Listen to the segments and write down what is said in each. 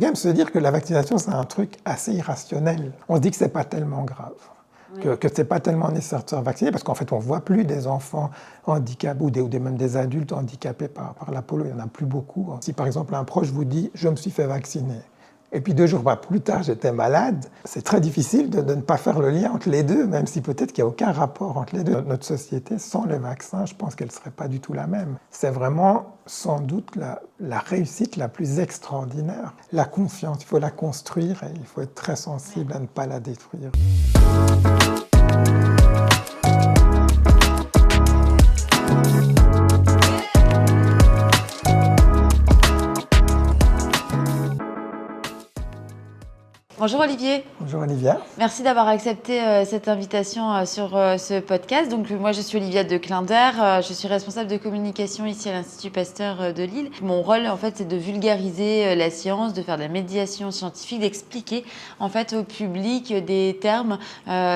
quand même se dire que la vaccination, c'est un truc assez irrationnel. On se dit que c'est pas tellement grave. Que ce n'est pas tellement nécessaire de se faire vacciner, parce qu'en fait, on ne voit plus des enfants handicapés ou même des adultes handicapés par la polio. Il n'y en a plus beaucoup. Si par exemple un proche vous dit « je me suis fait vacciner », et puis 2 jours plus tard, j'étais malade, c'est très difficile de ne pas faire le lien entre les deux, même si peut-être qu'il n'y a aucun rapport entre les deux. Notre société, sans les vaccins, je pense qu'elle ne serait pas du tout la même. C'est vraiment sans doute la réussite la plus extraordinaire. La confiance, il faut la construire et il faut être très sensible à ne pas la détruire. Bonjour Olivier. Bonjour Olivia. Merci d'avoir accepté cette invitation sur ce podcast. Donc moi je suis Olivia de Clender, je suis responsable de communication ici à l'Institut Pasteur de Lille. Mon rôle en fait c'est de vulgariser la science, de faire de la médiation scientifique, d'expliquer en fait au public des termes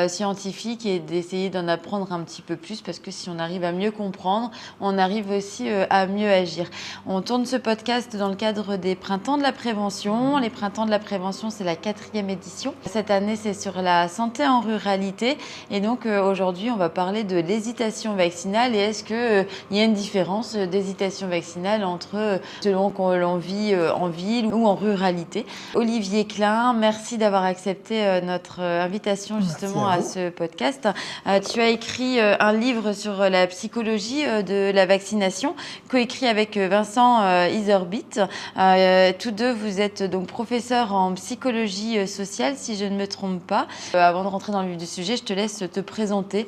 scientifiques et d'essayer d'en apprendre un petit peu plus, parce que si on arrive à mieux comprendre, on arrive aussi à mieux agir. On tourne ce podcast dans le cadre des Printemps de la prévention. Les Printemps de la prévention, c'est la 4e édition. Cette année, c'est sur la santé en ruralité. Et donc, aujourd'hui, on va parler de l'hésitation vaccinale. Et est-ce qu'il y a une différence d'hésitation vaccinale entre selon qu'on l'on vit en ville ou en ruralité? Olivier Klein, merci d'avoir accepté notre invitation justement à ce podcast. Tu as écrit un livre sur la psychologie de la vaccination, coécrit avec Vincent Iserbyt. Tous deux, vous êtes donc professeurs en psychologie sociale, si je ne me trompe pas. Avant de rentrer dans le vif du sujet, je te laisse te présenter,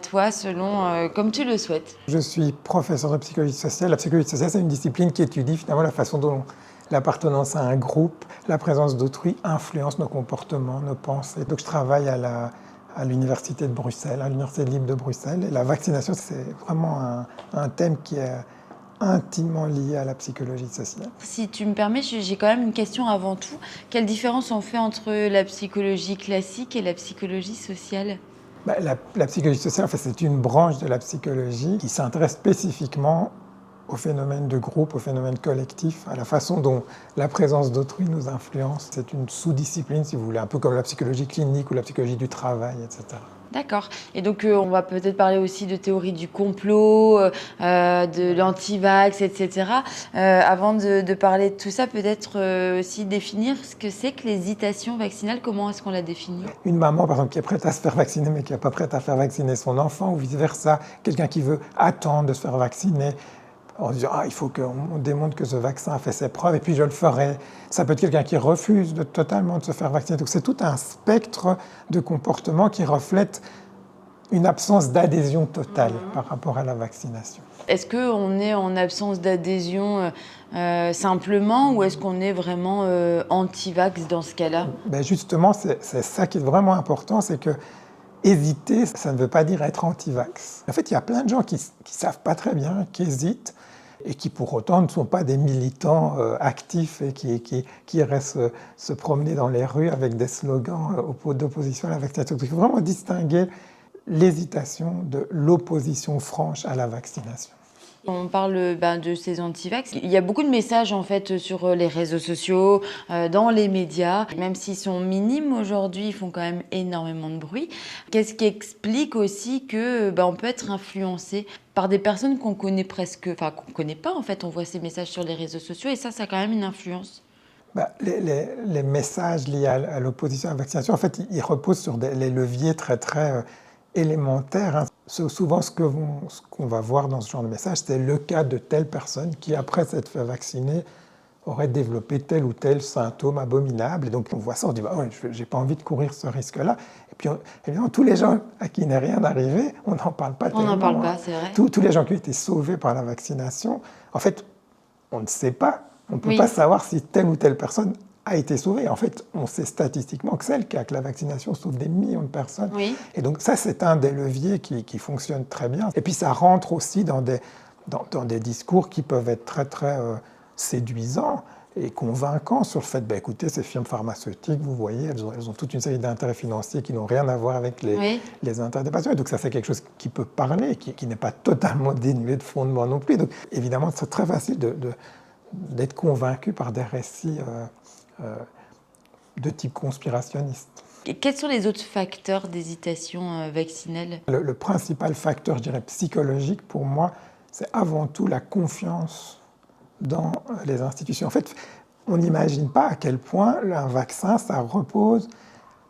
toi, selon comme tu le souhaites. Je suis professeur de psychologie sociale. La psychologie sociale, c'est une discipline qui étudie finalement la façon dont l'appartenance à un groupe, la présence d'autrui influence nos comportements, nos pensées. Donc je travaille à l'Université de Bruxelles, à l'Université libre de Bruxelles. Et la vaccination, c'est vraiment un thème qui est intimement lié à la psychologie sociale. Si tu me permets, j'ai quand même une question avant tout. Quelle différence on fait entre la psychologie classique et la psychologie sociale ? La psychologie sociale, en fait, c'est une branche de la psychologie qui s'intéresse spécifiquement aux phénomènes de groupe, aux phénomènes collectifs, à la façon dont la présence d'autrui nous influence. C'est une sous-discipline, si vous voulez, un peu comme la psychologie clinique ou la psychologie du travail, etc. D'accord. Et donc, on va peut-être parler aussi de théorie du complot, de l'anti-vax, etc. Avant de parler de tout ça, peut-être aussi définir ce que c'est que l'hésitation vaccinale. Comment est-ce qu'on la définit ? Une maman, par exemple, qui est prête à se faire vacciner, mais qui n'est pas prête à faire vacciner son enfant, ou vice-versa. Quelqu'un qui veut attendre de se faire vacciner, en disant « il faut qu'on démontre que ce vaccin a fait ses preuves, et puis je le ferai ». Ça peut être quelqu'un qui refuse totalement de se faire vacciner. Donc c'est tout un spectre de comportements qui reflète une absence d'adhésion totale par rapport à la vaccination. Est-ce qu'on est en absence d'adhésion simplement, ou est-ce qu'on est vraiment anti-vax dans ce cas-là ? Justement, c'est ça qui est vraiment important, c'est que hésiter, ça ne veut pas dire être anti-vax. En fait, il y a plein de gens qui ne savent pas très bien, qui hésitent, et qui pour autant ne sont pas des militants actifs et qui iraient se promener dans les rues avec des slogans d'opposition à la vaccination. Donc, il faut vraiment distinguer l'hésitation de l'opposition franche à la vaccination. On parle de ces anti-vax. Il y a beaucoup de messages en fait sur les réseaux sociaux, dans les médias. Même s'ils sont minimes aujourd'hui, ils font quand même énormément de bruit. Qu'est-ce qui explique aussi que on peut être influencé par des personnes qu'on connaît qu'on connaît pas en fait. On voit ces messages sur les réseaux sociaux et ça a quand même une influence. Les messages liés à l'opposition à la vaccination, en fait, ils reposent sur les leviers très élémentaires. Souvent, ce qu'on va voir dans ce genre de message, c'est le cas de telle personne qui, après s'être fait vacciner, aurait développé tel ou tel symptôme abominable. Et donc, on voit ça, on dit je n'ai pas envie de courir ce risque-là. Et puis, évidemment, tous les gens à qui n'est rien arrivé, on n'en parle pas tellement. On n'en parle pas, c'est vrai. Tous les gens qui ont été sauvés par la vaccination, en fait, on ne sait pas. On ne peut pas savoir si telle ou telle personne a été sauvée. En fait, on sait statistiquement que c'est le cas, que la vaccination sauve des millions de personnes. Oui. Et donc ça, c'est un des leviers qui fonctionne très bien. Et puis ça rentre aussi dans des discours qui peuvent être très séduisants et convaincants sur le fait, écoutez, ces firmes pharmaceutiques, vous voyez, elles ont toute une série d'intérêts financiers qui n'ont rien à voir avec les intérêts des patients. Et donc ça, c'est quelque chose qui peut parler, qui n'est pas totalement dénué de fondement non plus. Donc évidemment, c'est très facile d'être convaincu par des récits de type conspirationniste. Et quels sont les autres facteurs d'hésitation vaccinale? Le principal facteur, je dirais, psychologique pour moi, c'est avant tout la confiance dans les institutions. En fait, on n'imagine pas à quel point un vaccin, ça repose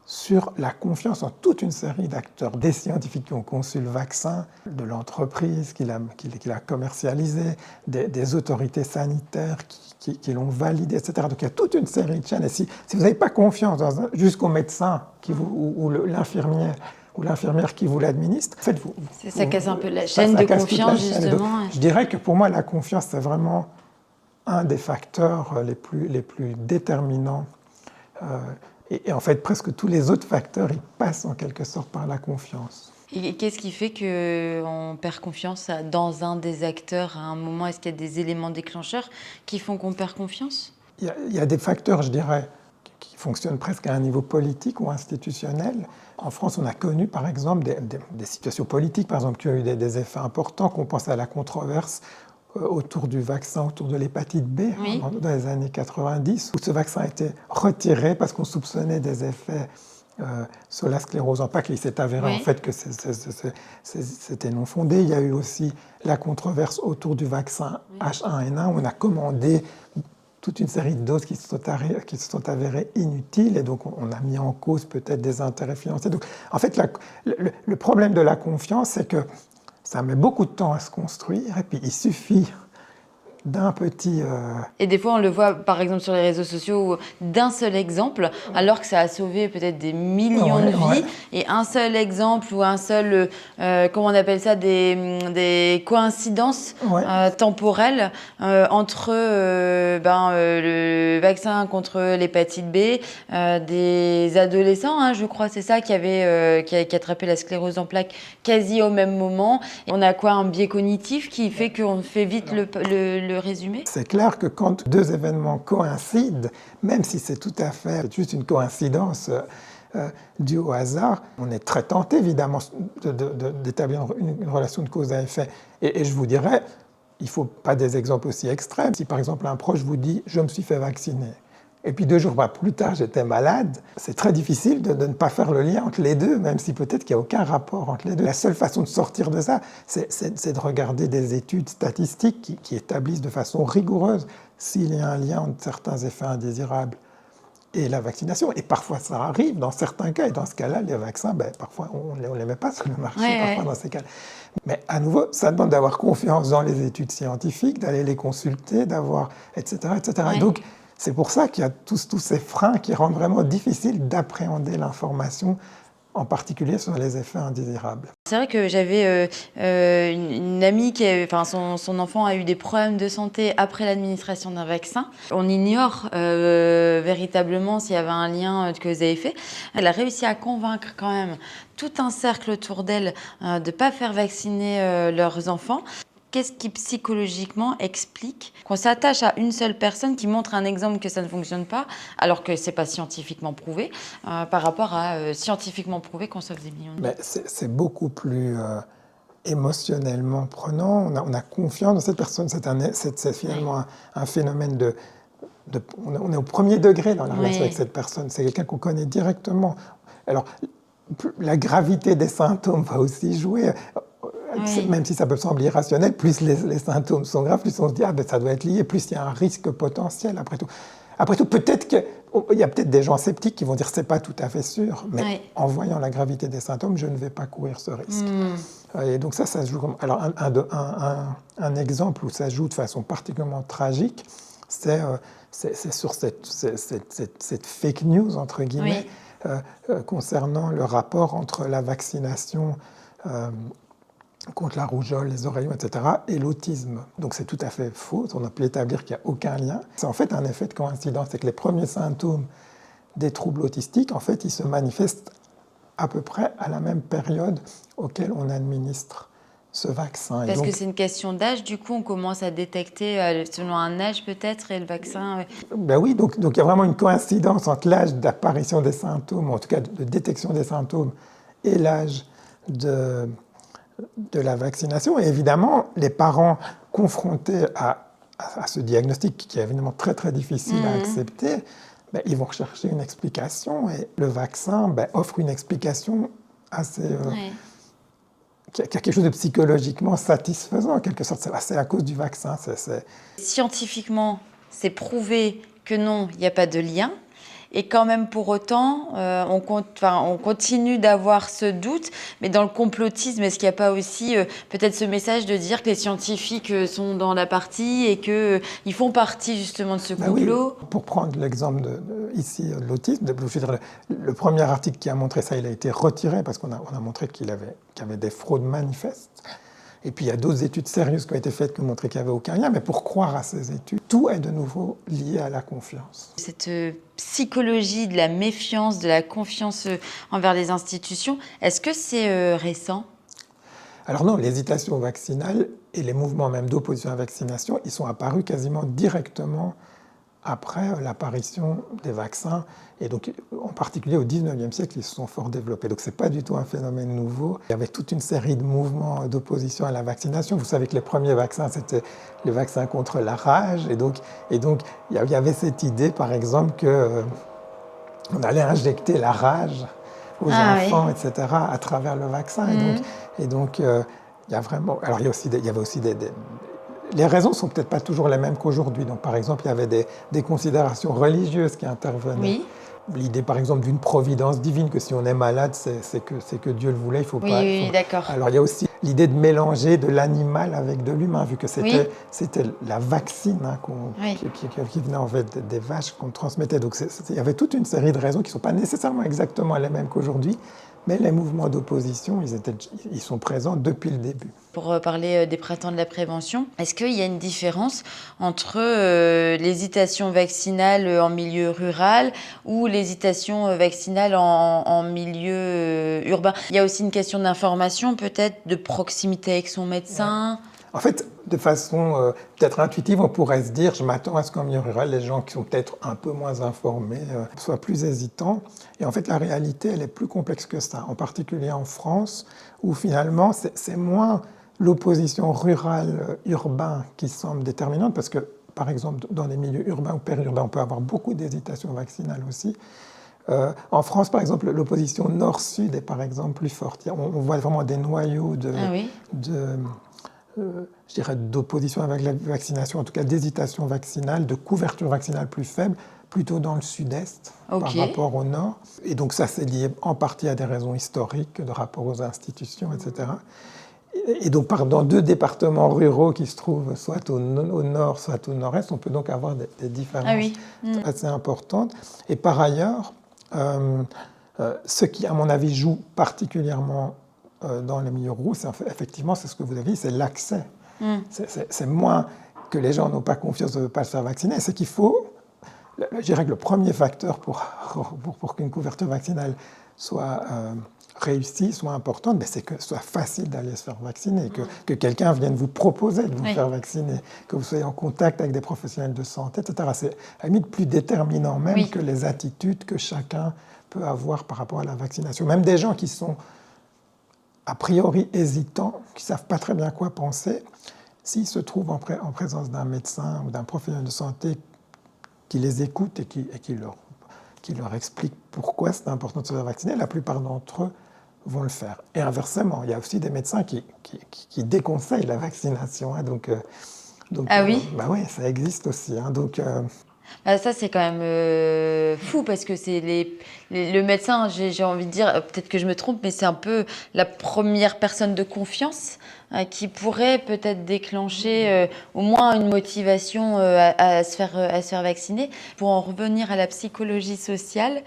sur la confiance en toute une série d'acteurs, des scientifiques qui ont conçu le vaccin, de l'entreprise qui l'a commercialisé, des autorités sanitaires qui l'ont validé, etc. Donc il y a toute une série de chaînes. Et si vous n'avez pas confiance jusqu'au médecin ou l'infirmière qui vous l'administre, en fait, ça casse un peu la chaîne de confiance, justement. Donc, je dirais que pour moi, la confiance, c'est vraiment un des facteurs les plus déterminants. Et en fait, presque tous les autres facteurs, ils passent en quelque sorte par la confiance. Et qu'est-ce qui fait qu'on perd confiance dans un des acteurs à un moment? Est-ce qu'il y a des éléments déclencheurs qui font qu'on perd confiance? Il y a des facteurs, je dirais, qui fonctionnent presque à un niveau politique ou institutionnel. En France, on a connu, par exemple, des situations politiques, par exemple, qui ont eu des effets importants, qu'on pense à la controverse autour du vaccin, autour de l'hépatite B, oui, dans les années 90, où ce vaccin a été retiré parce qu'on soupçonnait des effets sur la sclérose en plaques. Il s'est avéré en fait que c'était non fondé. Il y a eu aussi la controverse autour du vaccin H1N1, où on a commandé toute une série de doses qui se sont avérées inutiles, et donc on a mis en cause peut-être des intérêts financiers. Donc, en fait, le problème de la confiance, c'est que ça met beaucoup de temps à se construire, et puis il suffit d'un petit... Et des fois, on le voit, par exemple, sur les réseaux sociaux, d'un seul exemple, alors que ça a sauvé peut-être des millions de vies, et un seul exemple ou un seul, comment on appelle ça, des coïncidences temporelles entre le vaccin contre l'hépatite B, des adolescents, hein, je crois, c'est ça, qui attrapé la sclérose en plaques quasi au même moment. Et on a quoi, un biais cognitif qui fait qu'on fait vite le résumé? C'est clair que quand deux événements coïncident, même si c'est tout à fait juste une coïncidence due au hasard, on est très tenté évidemment d'établir une relation de cause à effet. Et je vous dirais, il ne faut pas des exemples aussi extrêmes. Si par exemple un proche vous dit « je me suis fait vacciner », et puis 2 jours plus tard, j'étais malade. C'est très difficile de ne pas faire le lien entre les deux, même si peut-être qu'il n'y a aucun rapport entre les deux. La seule façon de sortir de ça, c'est de regarder des études statistiques qui établissent de façon rigoureuse s'il y a un lien entre certains effets indésirables et la vaccination. Et parfois, ça arrive dans certains cas. Et dans ce cas-là, les vaccins, parfois, on ne les met pas sur le marché, parfois dans ces cas-là. Mais à nouveau, ça demande d'avoir confiance dans les études scientifiques, d'aller les consulter, etc. Ouais. Donc, c'est pour ça qu'il y a tous ces freins qui rendent vraiment difficile d'appréhender l'information, en particulier sur les effets indésirables. C'est vrai que j'avais une amie son enfant a eu des problèmes de santé après l'administration d'un vaccin. On ignore véritablement s'il y avait un lien de cause à effet. Elle a réussi à convaincre quand même tout un cercle autour d'elle de ne pas faire vacciner leurs enfants. Qu'est-ce qui psychologiquement explique qu'on s'attache à une seule personne qui montre un exemple que ça ne fonctionne pas, alors que ce n'est pas scientifiquement prouvé, par rapport à scientifiquement prouvé qu'on sauve des millions de vies? C'est beaucoup plus émotionnellement prenant. On a confiance dans cette personne. C'est finalement un phénomène on est au premier degré dans la relation avec cette personne. C'est quelqu'un qu'on connaît directement. Alors, la gravité des symptômes va aussi jouer. Même si ça peut sembler irrationnel, plus les symptômes sont graves, plus on se dit ça doit être lié, plus il y a un risque potentiel après tout. Après tout, peut-être qu'il y a peut-être des gens sceptiques qui vont dire c'est pas tout à fait sûr, mais en voyant la gravité des symptômes, je ne vais pas courir ce risque. Et donc ça se joue comme... Alors un exemple où ça se joue de façon particulièrement tragique, c'est sur cette fake news entre guillemets concernant le rapport entre la vaccination contre la rougeole, les oreillons, etc., et l'autisme. Donc c'est tout à fait faux, on a pu établir qu'il n'y a aucun lien. C'est en fait un effet de coïncidence, c'est que les premiers symptômes des troubles autistiques, en fait, ils se manifestent à peu près à la même période auquel on administre ce vaccin. Parce que c'est une question d'âge, du coup, on commence à détecter selon un âge peut-être, et le vaccin... Oui, donc il y a vraiment une coïncidence entre l'âge d'apparition des symptômes, en tout cas de détection des symptômes, et l'âge de la vaccination. Et évidemment, les parents confrontés à ce diagnostic, qui est évidemment très très difficile à accepter, ils vont rechercher une explication et le vaccin offre une explication assez, qui a quelque chose de psychologiquement satisfaisant en quelque sorte. C'est à cause du vaccin. Scientifiquement, c'est prouvé que non, il n'y a pas de lien. Et quand même, pour autant, on continue d'avoir ce doute. Mais dans le complotisme, est-ce qu'il n'y a pas aussi peut-être ce message de dire que les scientifiques sont dans la partie et qu'ils font partie justement de ce complot? Oui. Pour prendre l'exemple ici de l'autisme, le premier article qui a montré ça, il a été retiré parce qu'on a montré qu'il y avait des fraudes manifestes. Et puis il y a d'autres études sérieuses qui ont été faites qui ont montré qu'il n'y avait aucun lien. Mais pour croire à ces études, tout est de nouveau lié à la confiance. Cette psychologie de la méfiance, de la confiance envers les institutions, est-ce que c'est récent? Alors non, l'hésitation vaccinale et les mouvements même d'opposition à la vaccination, ils sont apparus quasiment directement après l'apparition des vaccins. Et donc, en particulier au XIXe siècle, ils se sont fort développés. Donc, ce n'est pas du tout un phénomène nouveau. Il y avait toute une série de mouvements d'opposition à la vaccination. Vous savez que les premiers vaccins, c'était les vaccins contre la rage. Et donc il y avait cette idée, par exemple, qu'on allait injecter la rage aux enfants, etc., à travers le vaccin. Et donc, il y a vraiment... Alors, il y avait aussi des les raisons ne sont peut-être pas toujours les mêmes qu'aujourd'hui. Donc, par exemple, il y avait des considérations religieuses qui intervenaient. Oui. L'idée, par exemple, d'une providence divine, que si on est malade, c'est que Dieu le voulait, il ne faut pas... Oui, d'accord. Alors, il y a aussi l'idée de mélanger de l'animal avec de l'humain, vu que c'était la vaccine qui venait en fait des vaches qu'on transmettait. Donc, il y avait toute une série de raisons qui ne sont pas nécessairement exactement les mêmes qu'aujourd'hui, mais les mouvements d'opposition, ils sont présents depuis le début. Pour parler des printemps de la prévention, est-ce qu'il y a une différence entre l'hésitation vaccinale en milieu rural ou l'hésitation vaccinale en milieu urbain? Il y a aussi une question d'information, peut-être, de proximité avec son médecin. En fait, de façon peut-être intuitive, on pourrait se dire, je m'attends à ce qu'en milieu rural, les gens qui sont peut-être un peu moins informés soient plus hésitants. Et en fait, la réalité, elle est plus complexe que ça, en particulier en France, où finalement, c'est moins l'opposition rurale-urbain qui semble déterminante, parce que, par exemple, dans les milieux urbains ou périurbains, on peut avoir beaucoup d'hésitation vaccinale aussi. En France, par exemple, l'opposition nord-sud est par exemple plus forte. On voit vraiment des noyaux je dirais, d'opposition avec la vaccination, en tout cas d'hésitation vaccinale, de couverture vaccinale plus faible, plutôt dans le sud-est par rapport au nord. Et donc ça, c'est lié en partie à des raisons historiques, de rapport aux institutions, etc. Et donc dans deux départements ruraux qui se trouvent soit au nord, soit au nord-est, on peut donc avoir des différences assez importantes. Et par ailleurs, ce qui, à mon avis, joue particulièrement dans les milieux ruraux, effectivement, c'est ce que vous avez dit, c'est l'accès. C'est moins que les gens n'ont pas confiance de ne pas se faire vacciner, c'est qu'il faut, je dirais que le premier facteur pour qu'une couverture vaccinale soit réussie, soit importante, c'est que ce soit facile d'aller se faire vacciner, que quelqu'un vienne vous proposer de vous faire vacciner, que vous soyez en contact avec des professionnels de santé, etc. C'est à la limite plus déterminant même que les attitudes que chacun peut avoir par rapport à la vaccination. Même des gens qui sont a priori hésitants, qui ne savent pas très bien quoi penser, s'ils se trouvent en présence d'un médecin ou d'un professionnel de santé qui les écoute et qui leur explique pourquoi c'est important de se faire vacciner, la plupart d'entre eux vont le faire. Et inversement, il y a aussi des médecins qui déconseillent la vaccination. Donc, oui, ça existe aussi. Ça, c'est quand même fou parce que c'est le médecin, j'ai envie de dire, peut-être que je me trompe, mais c'est un peu la première personne de confiance qui pourrait peut-être déclencher au moins une motivation à se faire vacciner. Pour en revenir à la psychologie sociale,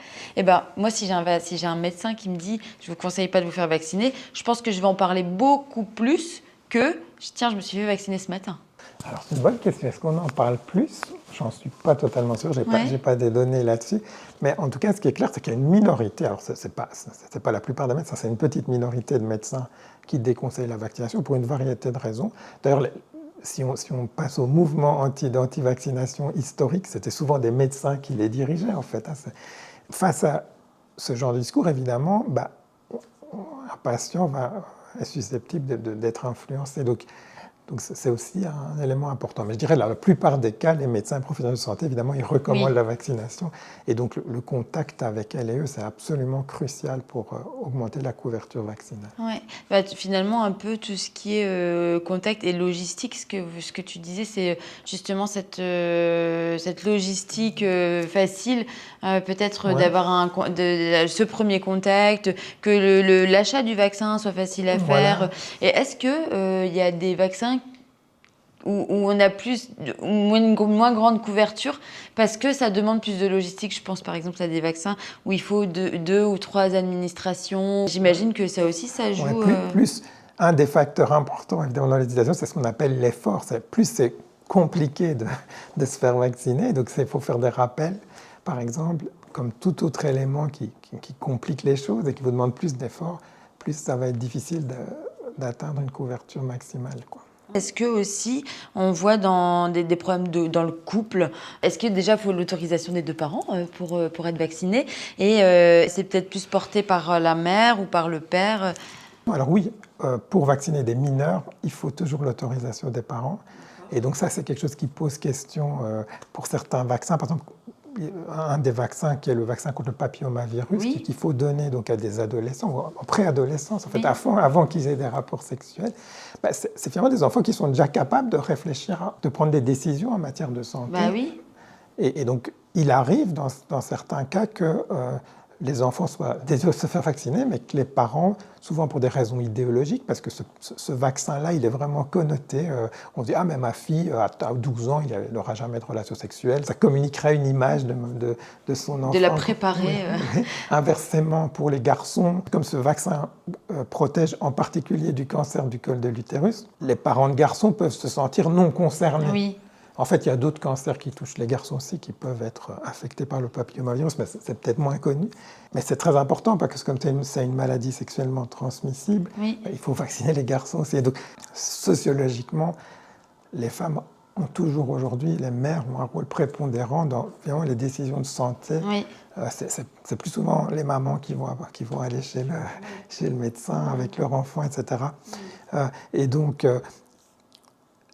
moi, si j'ai un médecin qui me dit « je ne vous conseille pas de vous faire vacciner », je pense que je vais en parler beaucoup plus que « tiens, je me suis fait vacciner ce matin ». Alors, c'est une bonne question. Est-ce qu'on en parle plus? J'en suis pas totalement sûr. J'ai pas des données là-dessus. Mais en tout cas, ce qui est clair, c'est qu'il y a une minorité. Alors, c'est pas la plupart des médecins. C'est une petite minorité de médecins qui déconseillent la vaccination pour une variété de raisons. D'ailleurs, si on passe au mouvement d'anti-vaccination historique, c'était souvent des médecins qui les dirigeaient, en fait. Face à ce genre de discours, évidemment, un patient est susceptible d'être influencé. Donc, Donc c'est aussi un élément important. Mais je dirais, la plupart des cas, les médecins et professionnels de santé, évidemment, ils recommandent la vaccination. Et donc le contact avec elle et eux, c'est absolument crucial pour augmenter la couverture vaccinale. Ouais. Bah, finalement, un peu tout ce qui est contact et logistique, ce que tu disais, c'est justement cette logistique facile, peut-être d'avoir ce premier contact, que l'achat du vaccin soit facile à faire. Et est-ce qu'il y a des vaccins où on a une moins grande couverture parce que ça demande plus de logistique? Je pense par exemple à des vaccins où il faut deux ou trois administrations. J'imagine que ça aussi, ça joue. Plus un des facteurs importants évidemment dans l'éducation, c'est ce qu'on appelle l'effort. Plus c'est compliqué de se faire vacciner, donc il faut faire des rappels, par exemple, comme tout autre élément qui complique les choses et qui vous demande plus d'efforts, plus ça va être difficile d'atteindre une couverture maximale, quoi. Est-ce que aussi on voit dans des problèmes dans le couple, est-ce que déjà il faut l'autorisation des deux parents pour être vacciné, et c'est peut-être plus porté par la mère ou par le père? Alors oui, pour vacciner des mineurs, il faut toujours l'autorisation des parents. Et donc ça, c'est quelque chose qui pose question pour certains vaccins. Par exemple, un des vaccins qui est le vaccin contre le papillomavirus, qu'il faut donner donc à des adolescents, ou en préadolescence, en fait, avant qu'ils aient des rapports sexuels, c'est finalement des enfants qui sont déjà capables de réfléchir, de prendre des décisions en matière de santé. Bah oui. Et donc, il arrive dans certains cas que les enfants soient désireux de se faire vacciner, mais que les parents, souvent pour des raisons idéologiques, parce que ce vaccin-là, il est vraiment connoté. On se dit, ah, mais ma fille, à 12 ans, il n'aura jamais de relations sexuelles. Ça communiquerait une image de son enfant. De la préparer. Inversement, pour les garçons, comme ce vaccin protège en particulier du cancer du col de l'utérus, les parents de garçons peuvent se sentir non concernés. Oui. En fait, il y a d'autres cancers qui touchent les garçons aussi, qui peuvent être affectés par le papillomavirus, mais c'est peut-être moins connu. Mais c'est très important, parce que comme c'est une maladie sexuellement transmissible, il faut vacciner les garçons aussi. Et donc, sociologiquement, les femmes ont toujours aujourd'hui, les mères ont un rôle prépondérant dans les décisions de santé. C'est plus souvent les mamans qui vont aller chez le médecin avec leur enfant, etc. Et donc,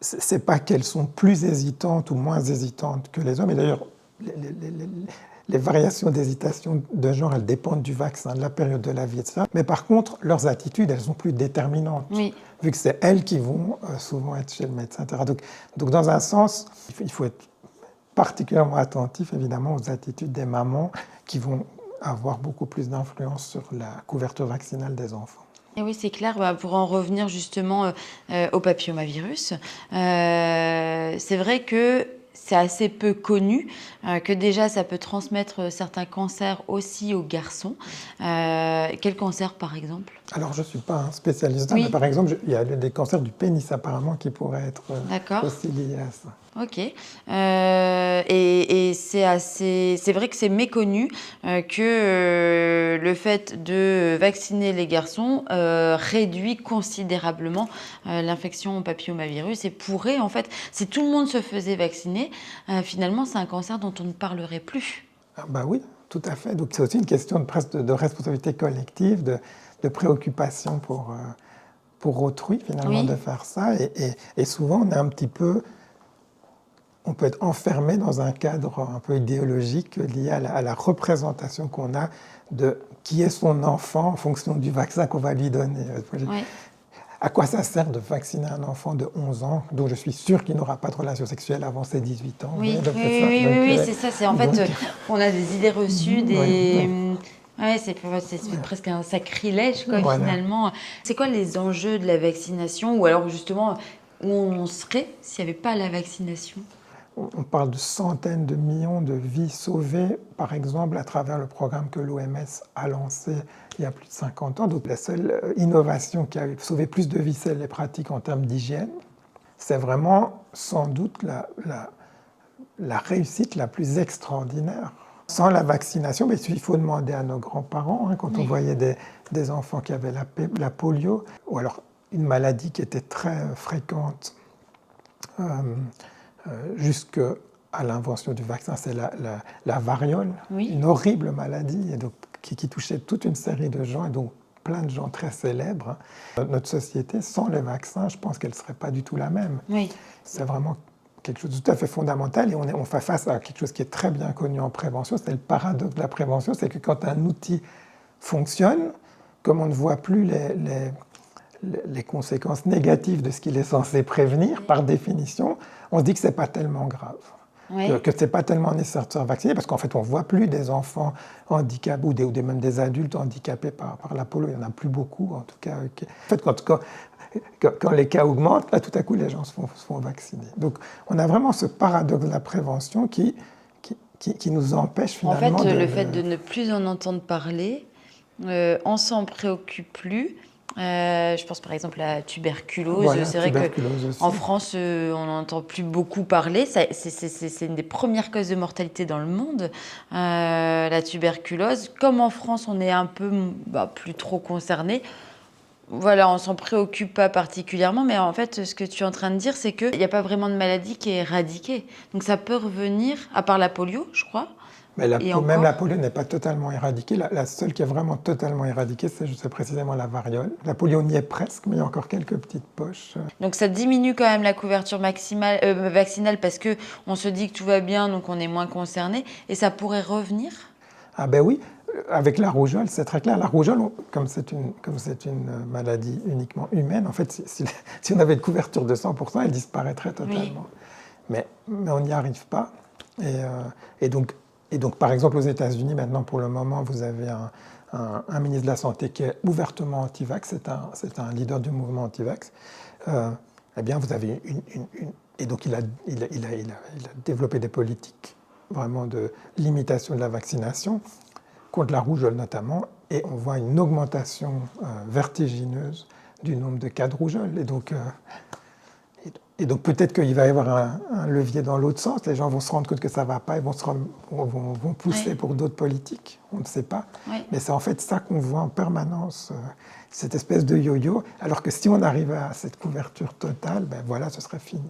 c'est pas qu'elles sont plus hésitantes ou moins hésitantes que les hommes. Et d'ailleurs, les variations d'hésitation de genre, elles dépendent du vaccin, de la période de la vie, etc. Mais par contre, leurs attitudes, elles sont plus déterminantes, vu que c'est elles qui vont souvent être chez le médecin, etc. Donc dans un sens, il faut être particulièrement attentif, évidemment, aux attitudes des mamans qui vont avoir beaucoup plus d'influence sur la couverture vaccinale des enfants. Et oui, c'est clair. Pour en revenir justement au papillomavirus, c'est vrai que c'est assez peu connu, que déjà ça peut transmettre certains cancers aussi aux garçons. Quel cancer par exemple? Alors je ne suis pas un spécialiste, mais par exemple, il y a des cancers du pénis apparemment qui pourraient être aussi liés à ça. Ok. Et c'est vrai que c'est méconnu que le fait de vacciner les garçons réduit considérablement l'infection au papillomavirus, et pourrait, en fait, si tout le monde se faisait vacciner, finalement, c'est un cancer dont on ne parlerait plus. Bah oui, tout à fait. Donc c'est aussi une question de responsabilité collective, de préoccupation pour autrui, finalement, de faire ça. Et souvent, on peut être enfermé dans un cadre un peu idéologique lié à la représentation qu'on a de qui est son enfant en fonction du vaccin qu'on va lui donner. À quoi ça sert de vacciner un enfant de 11 ans, dont je suis sûr qu'il n'aura pas de relations sexuelles avant ses 18 ans? Oui, c'est ça. C'est en fait, on a des idées reçues, c'est presque un sacrilège, finalement. C'est quoi les enjeux de la vaccination, ou alors justement où on serait s'il n'y avait pas la vaccination? On parle de centaines de millions de vies sauvées, par exemple, à travers le programme que l'OMS a lancé il y a plus de 50 ans. Donc la seule innovation qui a sauvé plus de vies, c'est les pratiques en termes d'hygiène. C'est vraiment sans doute la réussite la plus extraordinaire. Sans la vaccination, mais il faut demander à nos grands-parents, quand on voyait des enfants qui avaient la polio, ou alors une maladie qui était très fréquente jusqu'à l'invention du vaccin, c'est la variole, une horrible maladie et donc, qui touchait toute une série de gens, et donc plein de gens très célèbres. Notre société, sans les vaccins, je pense qu'elle ne serait pas du tout la même. Oui. C'est vraiment quelque chose de tout à fait fondamental et on fait face à quelque chose qui est très bien connu en prévention. C'est le paradoxe de la prévention, c'est que quand un outil fonctionne, comme on ne voit plus les conséquences négatives de ce qu'il est censé prévenir, par définition, on se dit que ce n'est pas tellement grave. Oui. Que ce n'est pas tellement nécessaire de se faire vacciner, parce qu'en fait, on ne voit plus des enfants handicapés ou même des adultes handicapés par la polio. Il n'y en a plus beaucoup, en tout cas. En fait, quand les cas augmentent, là, tout à coup, les gens se font vacciner. Donc, on a vraiment ce paradoxe de la prévention qui nous empêche finalement... En fait, le fait de ne plus en entendre parler, on s'en préoccupe plus. Je pense par exemple à la tuberculose. Voilà, c'est vrai tuberculose qu'en France, on n'entend plus beaucoup parler. C'est une des premières causes de mortalité dans le monde, la tuberculose. Comme en France, on est un peu plus trop concerné. Voilà, on s'en préoccupe pas particulièrement, mais en fait, ce que tu es en train de dire, c'est qu'il n'y a pas vraiment de maladie qui est éradiquée. Donc ça peut revenir, à part la polio, je crois. Mais même la polio n'est pas totalement éradiquée. La seule qui est vraiment totalement éradiquée, c'est précisément la variole. La polio y est presque, mais il y a encore quelques petites poches. Donc ça diminue quand même la couverture vaccinale parce qu'on se dit que tout va bien, donc on est moins concerné. Et ça pourrait revenir ? Ah ben oui, avec la rougeole, c'est très clair. La rougeole, comme c'est une maladie uniquement humaine, en fait, si on avait une couverture de 100%, elle disparaîtrait totalement. Oui. Mais on n'y arrive pas. Et donc, par exemple, aux États-Unis, maintenant, pour le moment, vous avez un ministre de la Santé qui est ouvertement anti-vax, c'est un leader du mouvement anti-vax. Eh bien, vous avez et donc, il a développé des politiques vraiment de limitation de la vaccination, contre la rougeole notamment, et on voit une augmentation vertigineuse du nombre de cas de rougeole. Et donc peut-être qu'il va y avoir un levier dans l'autre sens, les gens vont se rendre compte que ça ne va pas et vont pousser pour d'autres politiques, on ne sait pas. Oui. Mais c'est en fait ça qu'on voit en permanence, cette espèce de yo-yo, alors que si on arrivait à cette couverture totale, ben voilà, ce serait fini.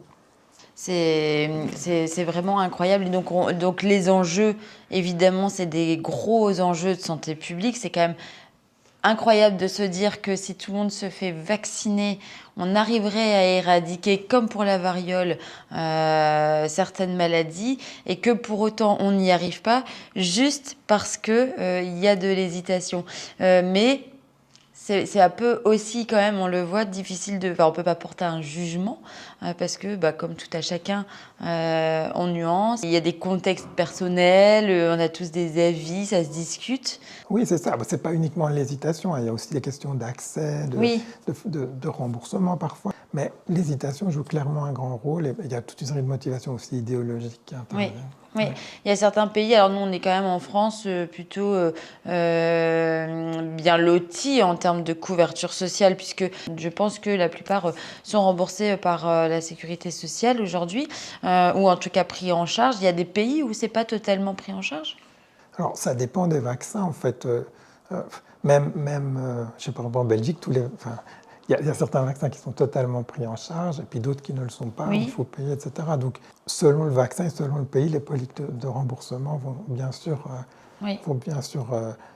C'est vraiment incroyable. Et donc les enjeux, évidemment, c'est des gros enjeux de santé publique. C'est quand même incroyable de se dire que si tout le monde se fait vacciner, on arriverait à éradiquer, comme pour la variole, certaines maladies, et que pour autant on n'y arrive pas, juste parce qu'il y a de l'hésitation. Mais c'est un peu aussi, quand même, on le voit, difficile de... Enfin, on ne peut pas porter un jugement, parce que, comme tout à chacun, on nuance. Il y a des contextes personnels, on a tous des avis, ça se discute. Oui, c'est ça. Ce n'est pas uniquement l'hésitation, il y a aussi des questions d'accès, de remboursement parfois. Mais l'hésitation joue clairement un grand rôle, et il y a toute une série de motivations aussi idéologiques qui interviennent. Oui, il y a certains pays, alors nous on est quand même en France plutôt bien lotis en termes de couverture sociale, puisque je pense que la plupart sont remboursés par la sécurité sociale aujourd'hui, ou en tout cas pris en charge. Il y a des pays où c'est pas totalement pris en charge ? Alors ça dépend des vaccins en fait. Même je sais pas, en Belgique, il y a certains vaccins qui sont totalement pris en charge, et puis d'autres qui ne le sont pas, il faut payer, etc. Donc, selon le vaccin et selon le pays, les politiques de remboursement vont bien sûr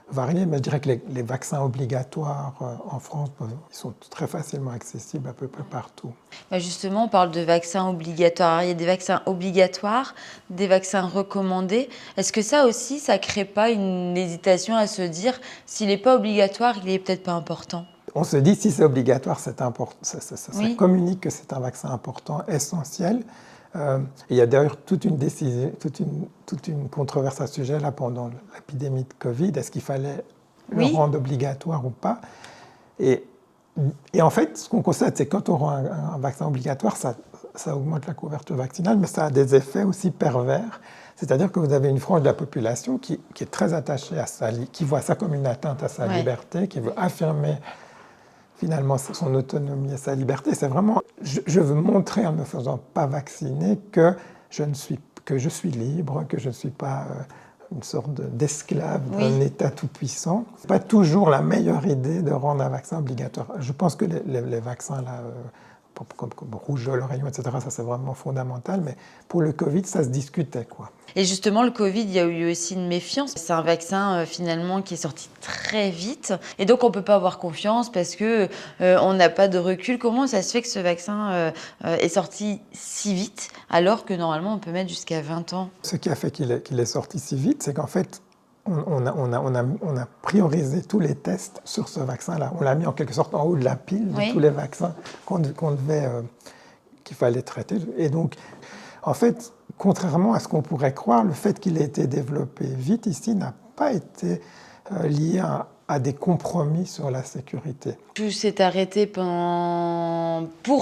varier. Mais je dirais que les vaccins obligatoires en France, ils sont très facilement accessibles à peu près partout. Justement, on parle de vaccins obligatoires. Il y a des vaccins obligatoires, des vaccins recommandés. Est-ce que ça aussi, ça ne crée pas une hésitation à se dire, s'il n'est pas obligatoire, il n'est peut-être pas important ? On se dit, si c'est obligatoire, ça communique que c'est un vaccin important, essentiel. Il y a d'ailleurs toute une controverse à ce sujet là pendant l'épidémie de Covid. Est-ce qu'il fallait le rendre obligatoire ou pas ? Et en fait, ce qu'on constate, c'est que quand on rend un vaccin obligatoire, ça augmente la couverture vaccinale, mais ça a des effets aussi pervers. C'est-à-dire que vous avez une frange de la population qui est très attachée qui voit ça comme une atteinte à sa liberté, qui veut affirmer finalement son autonomie et sa liberté. C'est vraiment, je veux montrer en ne me faisant pas vacciner que je suis libre, que je ne suis pas une sorte d'esclave d'un État tout-puissant. Ce n'est pas toujours la meilleure idée de rendre un vaccin obligatoire. Je pense que les vaccins là, comme rougeole, oreillon, etc., ça c'est vraiment fondamental, mais pour le Covid, ça se discutait, quoi. Et justement, le Covid, il y a eu aussi une méfiance. C'est un vaccin finalement qui est sorti très vite. Et donc, on ne peut pas avoir confiance parce qu'on n'a pas de recul. Comment ça se fait que ce vaccin est sorti si vite alors que normalement, on peut mettre jusqu'à 20 ans? Ce qui a fait qu'il est sorti si vite, c'est qu'en fait, on a priorisé tous les tests sur ce vaccin-là. On l'a mis en quelque sorte en haut de la pile de tous les vaccins qu'il fallait traiter. Et donc, en fait, contrairement à ce qu'on pourrait croire, le fait qu'il ait été développé vite ici n'a pas été lié à des compromis sur la sécurité. Tout s'est arrêté pour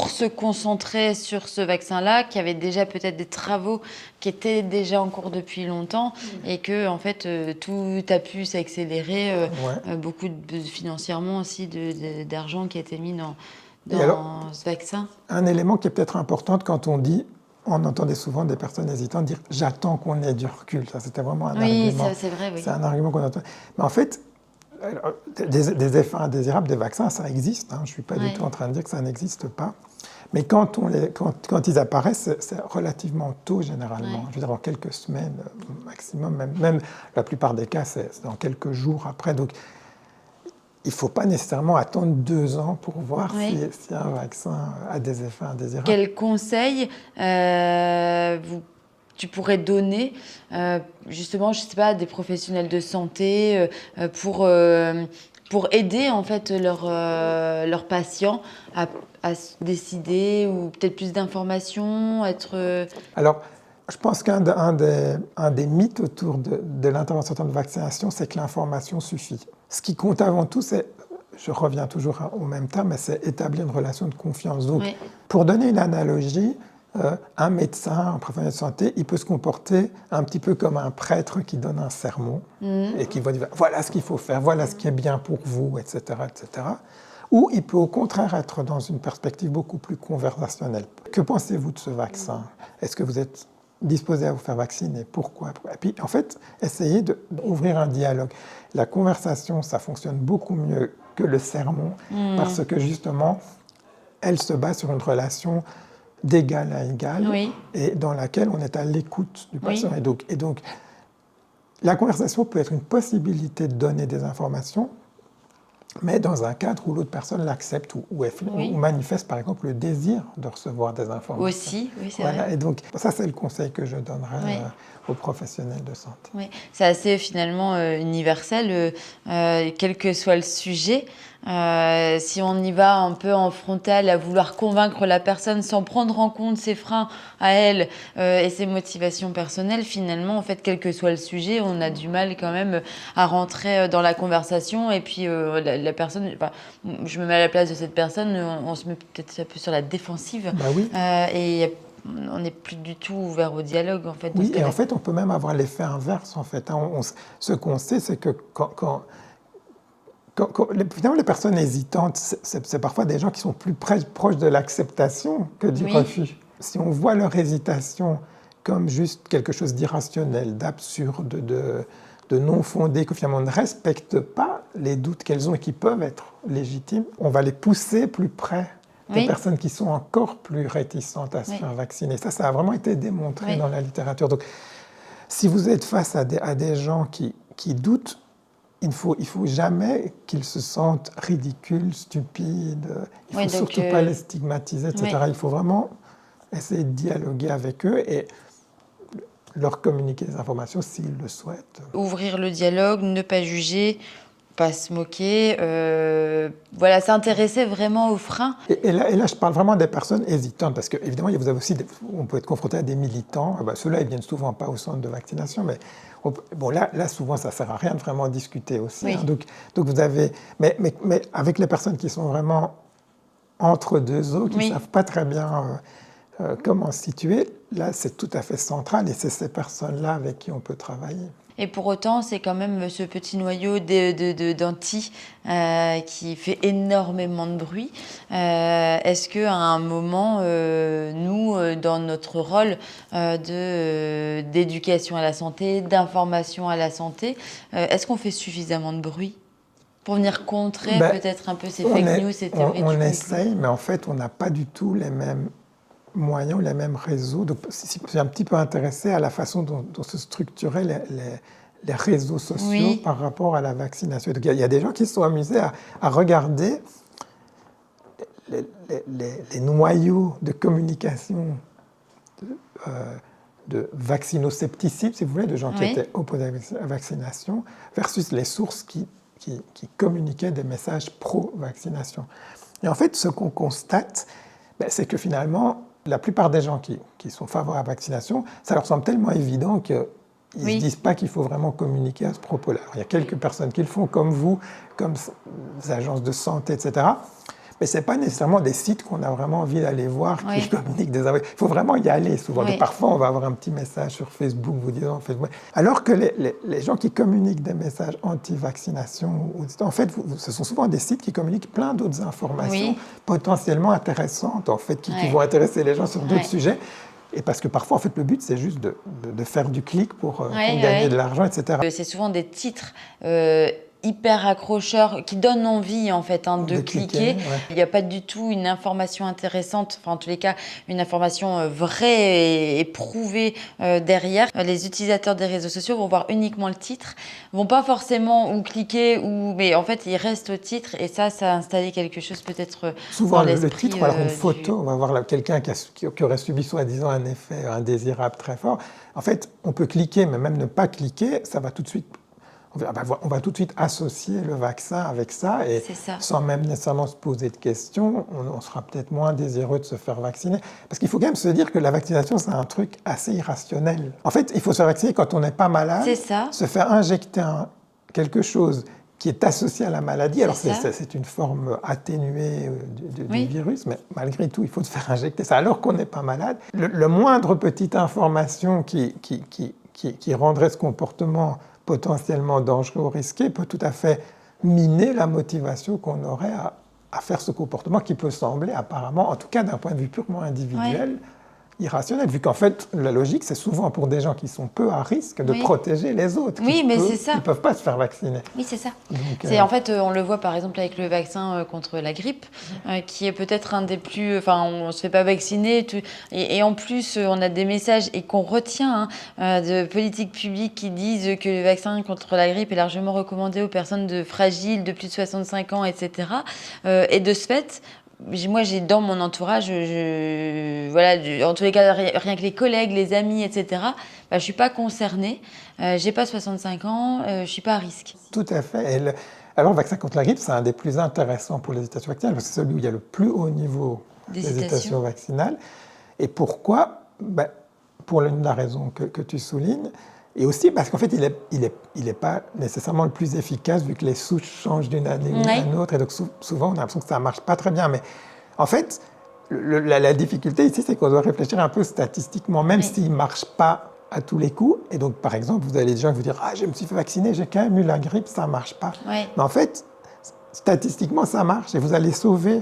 se concentrer sur ce vaccin-là, qui avait déjà peut-être des travaux qui étaient déjà en cours depuis longtemps, et que en fait tout a pu s'accélérer, beaucoup financièrement aussi d'argent qui a été mis dans ce vaccin. Un élément qui est peut-être important quand on dit, on entendait souvent des personnes hésitantes dire « j'attends qu'on ait du recul ». Ça, c'était vraiment un argument. Oui, c'est vrai, oui. C'est un argument qu'on entend. Mais en fait, des effets indésirables des vaccins, ça existe. Je ne suis pas du tout en train de dire que ça n'existe pas. Mais quand ils apparaissent, c'est relativement tôt, généralement. Je veux dire, en quelques semaines maximum. Même la plupart des cas, c'est dans quelques jours après. Donc, il ne faut pas nécessairement attendre 2 ans pour voir si un vaccin a des effets indésirables. Quel conseil tu pourrais donner justement, je sais pas, à des professionnels de santé pour aider en fait leurs patients à se décider, ou peut-être plus d'informations, Alors, je pense qu'un des mythes autour de l'intervention de vaccination, c'est que l'information suffit. Ce qui compte avant tout, c'est, je reviens toujours au même terme, mais c'est établir une relation de confiance. Donc, pour donner une analogie, un médecin, un professionnel de santé, il peut se comporter un petit peu comme un prêtre qui donne un sermon et qui va dire « voilà ce qu'il faut faire, voilà ce qui est bien pour vous, etc. etc. » Ou il peut au contraire être dans une perspective beaucoup plus conversationnelle. Que pensez-vous de ce vaccin? Est-ce que vous êtes disposé à vous faire vacciner? Pourquoi? Et puis, en fait, essayez d'ouvrir un dialogue. La conversation, ça fonctionne beaucoup mieux que le sermon parce que justement, elle se base sur une relation d'égal à égal et dans laquelle on est à l'écoute du patient. Et donc, la conversation peut être une possibilité de donner des informations, mais dans un cadre où l'autre personne l'accepte ou manifeste, par exemple, le désir de recevoir des informations. Aussi, oui, c'est vrai. Et donc, ça, c'est le conseil que je donnerais aux professionnels de santé. Oui, c'est assez finalement universel, quel que soit le sujet. Si on y va un peu en frontal à vouloir convaincre la personne sans prendre en compte ses freins à elle et ses motivations personnelles, finalement, en fait, quel que soit le sujet, on a du mal quand même à rentrer dans la conversation. Et puis la personne, je me mets à la place de cette personne, on se met peut-être un peu sur la défensive. Et on n'est plus du tout ouvert au dialogue, en fait. Oui, et en fait, on peut même avoir l'effet inverse, en fait. Ce qu'on sait, c'est que finalement, les personnes hésitantes, c'est parfois des gens qui sont plus proches de l'acceptation que du refus. Si on voit leur hésitation comme juste quelque chose d'irrationnel, d'absurde, de non fondé, que finalement on ne respecte pas les doutes qu'elles ont et qui peuvent être légitimes, on va les pousser plus près des personnes qui sont encore plus réticentes à se faire vacciner. Ça a vraiment été démontré dans la littérature. Donc, si vous êtes face à des gens qui doutent, il faut jamais qu'ils se sentent ridicules, stupides. Il ne faut surtout pas les stigmatiser, etc. Il faut vraiment essayer de dialoguer avec eux et leur communiquer des informations s'ils le souhaitent. Ouvrir le dialogue, ne pas juger, pas se moquer, s'intéresser vraiment aux freins. Et là, je parle vraiment des personnes hésitantes, parce qu'évidemment, vous avez aussi on peut être confronté à des militants. Ceux-là, ils viennent souvent pas au centre de vaccination, mais là, souvent, ça sert à rien de vraiment discuter aussi. Donc vous avez, mais avec les personnes qui sont vraiment entre deux eaux, qui ne savent pas très bien comment se situer, là, c'est tout à fait central, et c'est ces personnes-là avec qui on peut travailler. Et pour autant, c'est quand même ce petit noyau d'anti qui fait énormément de bruit. Est-ce qu'à un moment, nous, dans notre rôle d'éducation à la santé, d'information à la santé, est-ce qu'on fait suffisamment de bruit? Pour venir contrer peut-être un peu ces fake news, ces théories on du essaye, mais en fait, on n'a pas du tout les mêmes moyens ou les mêmes réseaux. Donc, je suis un petit peu intéressé à la façon dont se structuraient les réseaux sociaux par rapport à la vaccination. Donc, il y a des gens qui se sont amusés à regarder les noyaux de communication de vaccinoscepticisme, si vous voulez, de gens qui étaient opposés à la vaccination, versus les sources qui communiquaient des messages pro-vaccination. Et en fait, ce qu'on constate, c'est que finalement, la plupart des gens qui sont favorables à la vaccination, ça leur semble tellement évident qu'ils ne se disent pas qu'il faut vraiment communiquer à ce propos-là. Alors, il y a quelques personnes qui le font, comme vous, comme les agences de santé, etc. Mais ce n'est pas nécessairement des sites qu'on a vraiment envie d'aller voir qui communiquent des informations. Il faut vraiment y aller souvent. Donc, parfois, on va avoir un petit message sur Facebook vous disant Facebook. Alors que les gens qui communiquent des messages anti-vaccination, en fait, ce sont souvent des sites qui communiquent plein d'autres informations potentiellement intéressantes, en fait, qui vont intéresser les gens sur d'autres sujets. Et parce que parfois, en fait, le but, c'est juste de faire du clic pour gagner de l'argent, etc. C'est souvent des titres hyper accrocheurs qui donnent envie en fait de cliquer. Il n'y a pas du tout une information intéressante, enfin en tous les cas une information vraie et prouvée derrière. Les utilisateurs des réseaux sociaux vont voir uniquement le titre, vont pas forcément ou cliquer mais en fait ils restent au titre et ça a installé quelque chose peut-être souvent dans l'esprit. Le titre, alors une photo, on va voir quelqu'un qui aurait subi soi-disant un effet indésirable très fort. En fait, on peut cliquer, mais même ne pas cliquer, ça va tout de suite. On va tout de suite associer le vaccin avec ça, et sans même nécessairement se poser de questions, on sera peut-être moins désireux de se faire vacciner. Parce qu'il faut quand même se dire que la vaccination, c'est un truc assez irrationnel. En fait, il faut se faire vacciner quand on n'est pas malade, se faire injecter quelque chose qui est associé à la maladie. Alors c'est une forme atténuée du virus, mais malgré tout, il faut se faire injecter ça alors qu'on n'est pas malade. Le moindre petite information qui rendrait ce comportement potentiellement dangereux ou risqué peut tout à fait miner la motivation qu'on aurait à faire ce comportement qui peut sembler apparemment, en tout cas d'un point de vue purement individuel, irrationnel, vu qu'en fait, la logique, c'est souvent pour des gens qui sont peu à risque de protéger les autres, qui ne peuvent pas se faire vacciner. Oui, c'est ça. Donc, en fait, on le voit par exemple avec le vaccin contre la grippe, qui est peut-être un des plus... Enfin, on ne se fait pas vacciner, et en plus, on a des messages et qu'on retient de politiques publiques qui disent que le vaccin contre la grippe est largement recommandé aux personnes fragiles de plus de 65 ans, etc. Et de ce fait... Moi, j'ai dans mon entourage, en tous les cas, rien que les collègues, les amis, etc., je ne suis pas concernée. Je n'ai pas 65 ans, je ne suis pas à risque. Tout à fait. Alors, le vaccin contre la grippe, c'est un des plus intéressants pour les hésitations vaccinales, parce que c'est celui où il y a le plus haut niveau d'hésitation vaccinale. Et pourquoi ? Pour la raison que tu soulignes. Et aussi parce qu'en fait, il est pas nécessairement le plus efficace vu que les souches changent d'une année à une autre. Et donc souvent, on a l'impression que ça ne marche pas très bien. Mais en fait, la difficulté ici, c'est qu'on doit réfléchir un peu statistiquement, même s'il ne marche pas à tous les coups. Et donc, par exemple, vous avez des gens qui vous dire « Ah, je me suis fait vacciner, j'ai quand même eu la grippe, ça ne marche pas. » Mais en fait, statistiquement, ça marche et vous allez sauver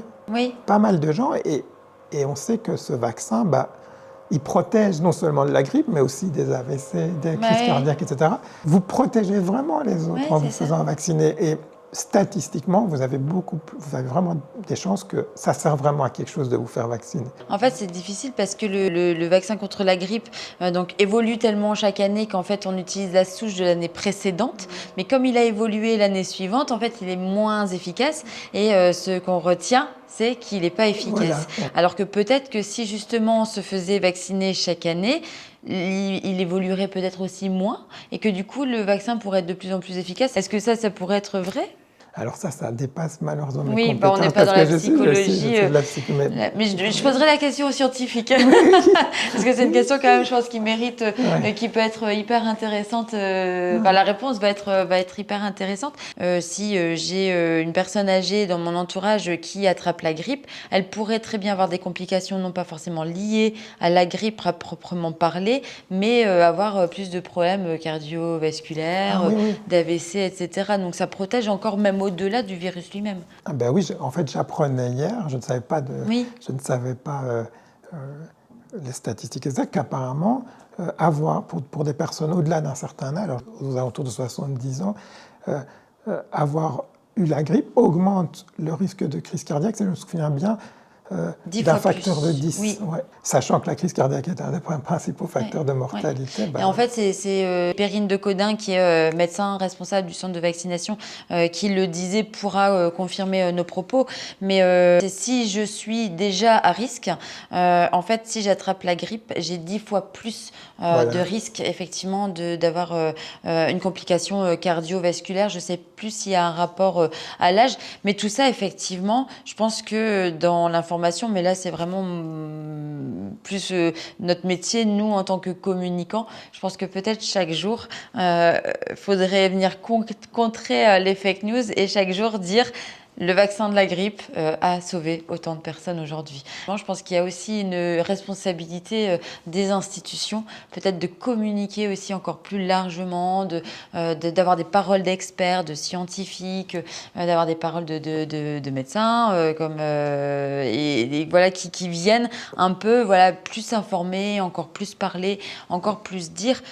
pas mal de gens. Et on sait que ce vaccin... il protège non seulement de la grippe, mais aussi des AVC, des crises cardiaques, etc. Vous protégez vraiment les autres en vous faisant vacciner. Et statistiquement, vous avez vraiment des chances que ça sert vraiment à quelque chose de vous faire vacciner. En fait, c'est difficile parce que le vaccin contre la grippe évolue tellement chaque année qu'en fait, on utilise la souche de l'année précédente. Mais comme il a évolué l'année suivante, en fait, il est moins efficace. Et ce qu'on retient, c'est qu'il n'est pas efficace. Alors que peut-être que si justement on se faisait vacciner chaque année, il évoluerait peut-être aussi moins et que du coup le vaccin pourrait être de plus en plus efficace. Est-ce que ça pourrait être vrai ? Alors ça dépasse malheureusement mes compétences. On n'est pas dans la psychologie. Mais je poserai la question aux scientifiques. Parce que c'est une question quand même, je pense, qui mérite, qui peut être hyper intéressante. La réponse va être hyper intéressante. Si j'ai une personne âgée dans mon entourage qui attrape la grippe, elle pourrait très bien avoir des complications, non pas forcément liées à la grippe à proprement parler, mais avoir plus de problèmes cardiovasculaires, d'AVC, etc. Donc ça protège encore même au-delà du virus lui-même. Oui, en fait, j'apprenais hier, je ne savais pas, les statistiques exactes, qu'apparemment, pour des personnes au-delà d'un certain âge, aux alentours de 70 ans, avoir eu la grippe augmente le risque de crise cardiaque, si je me souviens bien, d'un facteur de 10. Oui. Ouais. Sachant que la crise cardiaque est un des principaux facteurs de mortalité. Et en fait, c'est Perrine Decodin, qui est médecin responsable du centre de vaccination, qui le disait, pourra confirmer nos propos. Mais si je suis déjà à risque, en fait, si j'attrape la grippe, j'ai 10 fois plus de risque, effectivement, d'avoir une complication cardiovasculaire. Je ne sais plus s'il y a un rapport à l'âge. Mais tout ça, effectivement, je pense que dans l'information, mais là, c'est vraiment plus notre métier, nous, en tant que communicants. Je pense que peut-être chaque jour, faudrait venir contrer les fake news et chaque jour dire le vaccin de la grippe a sauvé autant de personnes aujourd'hui. Je pense qu'il y a aussi une responsabilité des institutions, peut-être de communiquer aussi encore plus largement, d'avoir des paroles d'experts, de scientifiques, d'avoir des paroles de médecins, et voilà, qui viennent un peu plus informer, encore plus parler, encore plus dire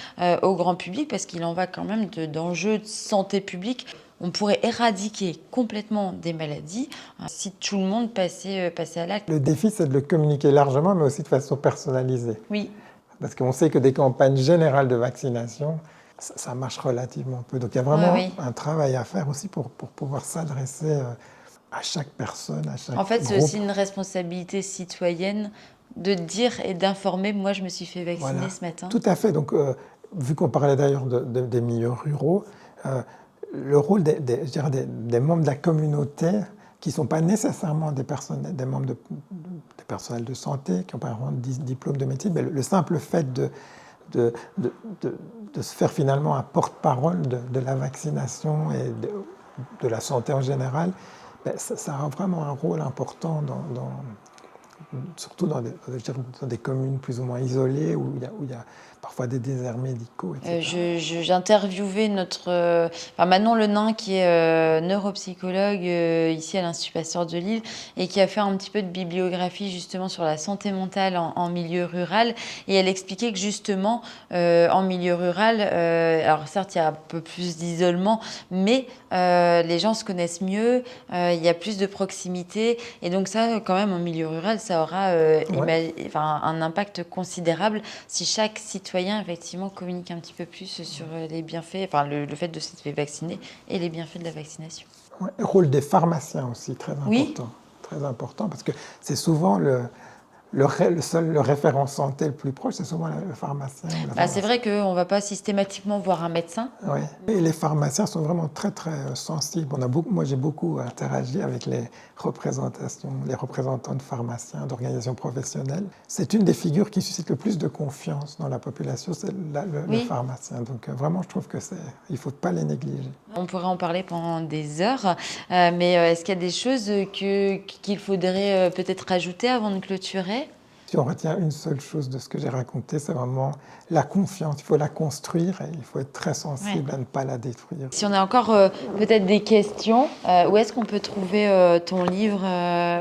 au grand public, parce qu'il en va quand même d'enjeux de santé publique. On pourrait éradiquer complètement des maladies si tout le monde passait à l'acte. Le défi, c'est de le communiquer largement, mais aussi de façon personnalisée. Oui. Parce qu'on sait que des campagnes générales de vaccination, ça marche relativement peu. Donc il y a vraiment un travail à faire aussi pour pouvoir s'adresser à chaque personne, à chaque En fait, c'est groupe. aussi une responsabilité citoyenne de dire et d'informer. Moi, je me suis fait vacciner ce matin. Tout à fait. Donc, vu qu'on parlait d'ailleurs des milieux ruraux, le rôle des membres de la communauté, qui ne sont pas nécessairement des membres des personnels de santé, qui n'ont pas vraiment de diplôme de médecine, mais le simple fait de se faire finalement un porte-parole de la vaccination et de la santé en général, ça a vraiment un rôle important surtout dans des communes plus ou moins isolées, où il y a parfois des déserts médicaux, etc. J'interviewais Manon Lenain, qui est neuropsychologue ici à l'Institut Pasteur de Lille, et qui a fait un petit peu de bibliographie justement sur la santé mentale en milieu rural. Et elle expliquait que justement, en milieu rural, alors certes, il y a un peu plus d'isolement, mais les gens se connaissent mieux, il y a plus de proximité. Et donc ça, quand même, en milieu rural, ça aura un impact considérable si chaque citoyen effectivement communique un petit peu plus sur les bienfaits, le fait de s'être fait vacciner et les bienfaits de la vaccination. Ouais, le rôle des pharmaciens aussi, très important. Très important, parce que c'est souvent le référent santé le plus proche, c'est souvent le pharmacien. C'est vrai qu'on ne va pas systématiquement voir un médecin. Oui, et les pharmaciens sont vraiment très, très sensibles. Moi, j'ai beaucoup interagi avec les représentants de pharmaciens, d'organisations professionnelles. C'est une des figures qui suscite le plus de confiance dans la population, c'est le pharmacien. Donc vraiment, je trouve qu'il ne faut pas les négliger. On pourrait en parler pendant des heures, mais est-ce qu'il y a des choses qu'il faudrait peut-être rajouter avant de clôturer ? Si on retient une seule chose de ce que j'ai raconté, c'est vraiment la confiance. Il faut la construire et il faut être très sensible à ne pas la détruire. Si on a encore peut-être des questions, où est-ce qu'on peut trouver ton livre,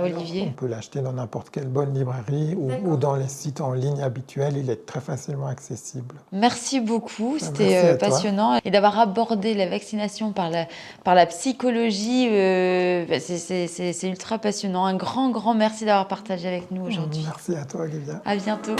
Olivier ? On peut l'acheter dans n'importe quelle bonne librairie ou dans les sites en ligne habituels. Il est très facilement accessible. Merci beaucoup, c'était passionnant. Et d'avoir abordé la vaccination par la psychologie, c'est ultra passionnant. Un grand merci d'avoir partagé avec nous aujourd'hui. Merci à toi, Olivia. À bientôt.